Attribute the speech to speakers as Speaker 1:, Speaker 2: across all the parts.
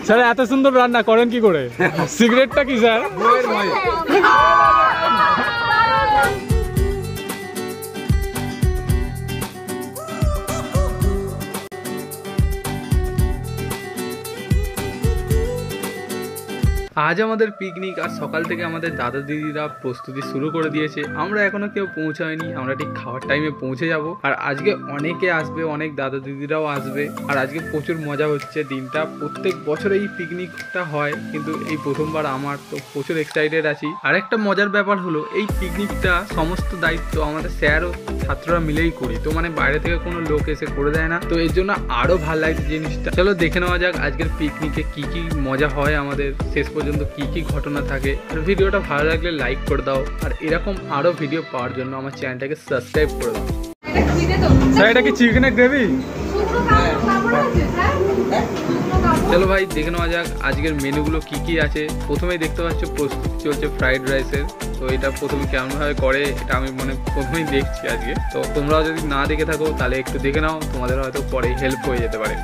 Speaker 1: Sir এত সুন্দর রান্না করেন কি করে? সিগারেটটা কি স্যার? আজ আমাদের পিকনিক আর সকাল থেকে আমাদের দাদা দিদিরা প্রস্তুতি শুরু করে দিয়েছে। আমরা এখনো কেউ পৌঁছায়নি, আমরা ঠিক খাওয়ার টাইমে পৌঁছে যাব। আর আজকে অনেকে আসবে, অনেক দাদা দিদিরাও আসবে। আর আজকে প্রচুর মজা হচ্ছে দিনটা। প্রত্যেক বছর এই পিকনিকটা হয়, কিন্তু এই প্রথমবার আমার, তো প্রচুর এক্সাইটেড আছি। আর একটা মজার ব্যাপার হলো এই পিকনিকটা সমস্ত দায়িত্ব আমাদের স্যার ও ছাত্ররা মিলেই করি, তো মানে বাইরে থেকে কোনো লোক এসে করে দেয় না, তো এর জন্য আরো ভালো লাগছে জিনিসটা। চলো দেখে নেওয়া যাক আজকের পিকনিকে কি কি মজা হয়, আমাদের শেষ পর্যন্ত কি কি ঘটনা থাকে। আর ভিডিওটা ভালো লাগলে লাইক করে দাও, আর এরকম আরো ভিডিও পাওয়ার জন্য আমার চ্যানেলটাকে সাবস্ক্রাইব করে দাও। স্যার এটা কি চিকেনের গ্রেভি? চলো ভাই দেখে নেওয়া যাক আজকের মেনুগুলো কি কি আছে। প্রথমেই দেখতে পাচ্ছ প্রস্তুতি চলছে ফ্রাইড রাইসের। তো এটা প্রথমে কেমনভাবে করে এটা আমি প্রথমেই দেখছি আজকে। তো তোমরাও যদি না দেখে থাকো তাহলে একটু দেখে নাও, তোমাদের হয়তো পরে হেল্প হয়ে যেতে পারে।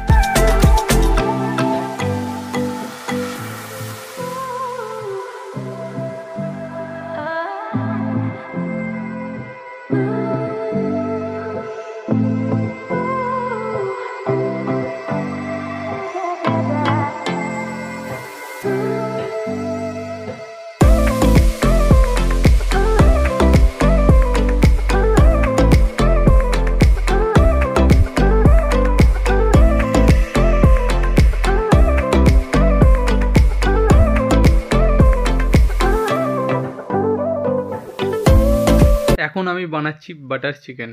Speaker 1: এখন আমি বানাচ্ছি বাটার চিকেন।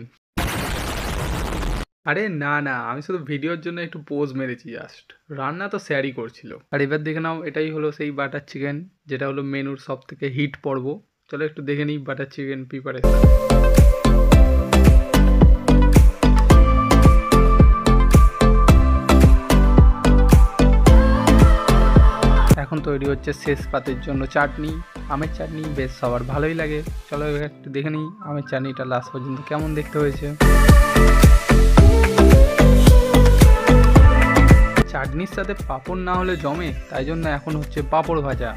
Speaker 1: আরে না না, আমি শুধু ভিডিওর জন্য একটু পোজ মেরেছি জাস্ট, রান্না তো স্যারই করছিল। আর এবার দেখে নাও এটাই হলো সেই বাটার চিকেন, যেটা হলো মেনুর সব থেকে হিট পর্ব। চলো একটু দেখে নিই বাটার চিকেন প্রিপারেশন। এখন তৈরি হচ্ছে শেষ পাতের জন্য চাটনি, আমের চাটনি। বেশ সবার ভালোই লাগে। চলো একটু দেখে নিই আমের চাটনিটা লাস্ট পর্যন্ত কেমন দেখতে হয়েছে। চাটনির সাথে পাঁপড় না হলে জমে, তাই জন্য এখন হচ্ছে পাঁপড় ভাজা।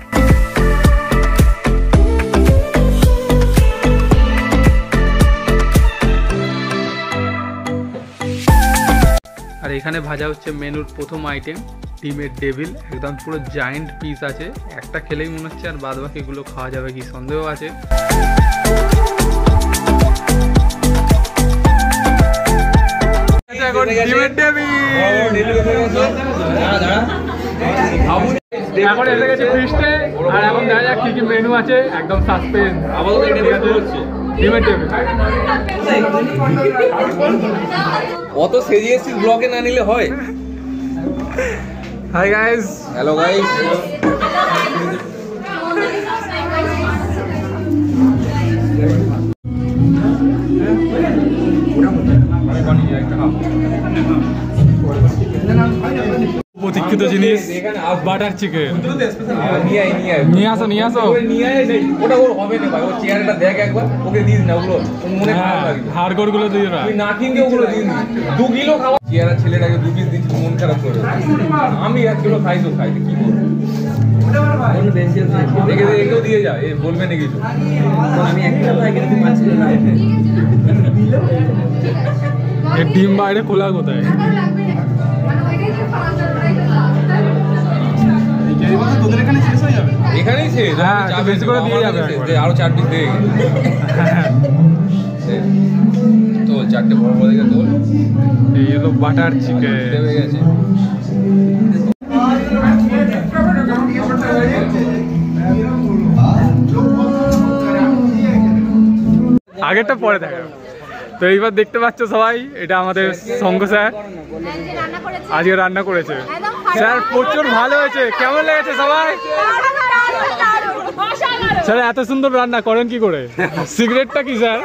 Speaker 1: আর এখানে ভাজা হচ্ছে মেনুর প্রথম আইটেম, ডিমের ডেভিল। একদম পুরো জায়েন্ট পিস আছে, একটা খেলেই মনে হচ্ছে আর বাদ বাকিগুলো খাওয়া যাবে কি সন্দেহ আছে। ডিমের ডেভিল এখন এসে গেছে ফিস্টে। আর এখন দেখা যাক কি কি মেনু আছে, একদম সাসপেন্স। ডিমের ডেভিল
Speaker 2: অত সেজিয়েছিস ব্লগে না নিলে হয়।
Speaker 1: Hi guys,
Speaker 2: hello guys.
Speaker 1: প্রতীক্ষিত জিনিস বাটার চিকেন। নিয়ে আসো নিয়ে আসো।
Speaker 2: ওটা ওর হবে না ভাই, ও চেয়ারটা দেখ একবার, ওকে দিস না ওগুলো, মনে খারাপ লাগে।
Speaker 1: হাড়গোড় গুলো দিয়ে না,
Speaker 2: তুই না কিনকে ওগুলো দিস না। 2 কিলো খাওয়া চেয়ারা ছেলেটাকে 2 পিস দিচ্ছি, মন খারাপ করে। আমি 1 কিলো খাই তো খাই, কি বলবো? দেখে একেও দিয়ে যা, এ বলবে না কিছু। আমি 1 কিলো খাই কিন্তু 5 কিলো না।
Speaker 1: এর ডিম বাইরে খোলা কোথায়?
Speaker 2: এখানেই শেষ।
Speaker 1: হ্যাঁ, বেশি করে দিয়ে যাবে।
Speaker 2: আরো 4 পিস দিয়ে তো 4টে বড় বড় দেখে তোল।
Speaker 1: এই হলো বাটার চিকেন।
Speaker 2: হয়ে গেছে।
Speaker 1: আগেরটা পরে দেখা। তো এইবার দেখতে পাচ্ছ সবাই, এটা আমাদের সঙ্গ স্যার আজকে রান্না করেছে। স্যার প্রচুর ভালো হয়েছে, কেমন লেগেছে সবাই? স্যার এত সুন্দর রান্না করেন কি করে? সিগারেটটা কি স্যার?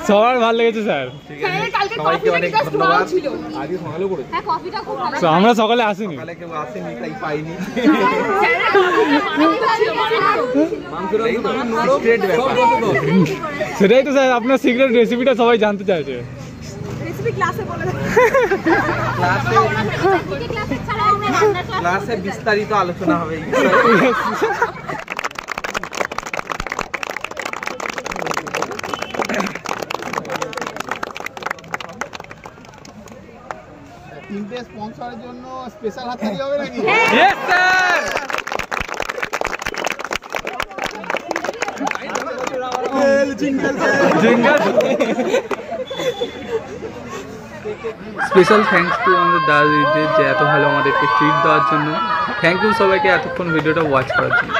Speaker 1: সবার ভালো লেগেছে স্যার।
Speaker 2: সবাইকে অনেক ধন্যবাদ। আজকে সকালে করেছে।
Speaker 1: আমরা সকালে আসিনি,
Speaker 2: কেউ আসেনি তাই পাইনি।
Speaker 1: সেটাই তো স্যার, আপনার সিক্রেট রেসিপিটা সবাই জানতে চাইছে।
Speaker 3: স্পেসিফিক ক্লাসে বলে দেব।
Speaker 4: ক্লাসে বিস্তারিত আলোচনা হবে।
Speaker 5: তিনটে স্পন্সরের জন্য স্পেশাল হাততালি হবে নাকি?
Speaker 1: Yes sir. Special thanks to আমাদের দাদা দিদিদের যে এত ভালো আমাদেরকে ট্রিট দেওয়ার জন্য। থ্যাংক ইউ সবাইকে এতক্ষণ ভিডিওটা ওয়াচ করার জন্য।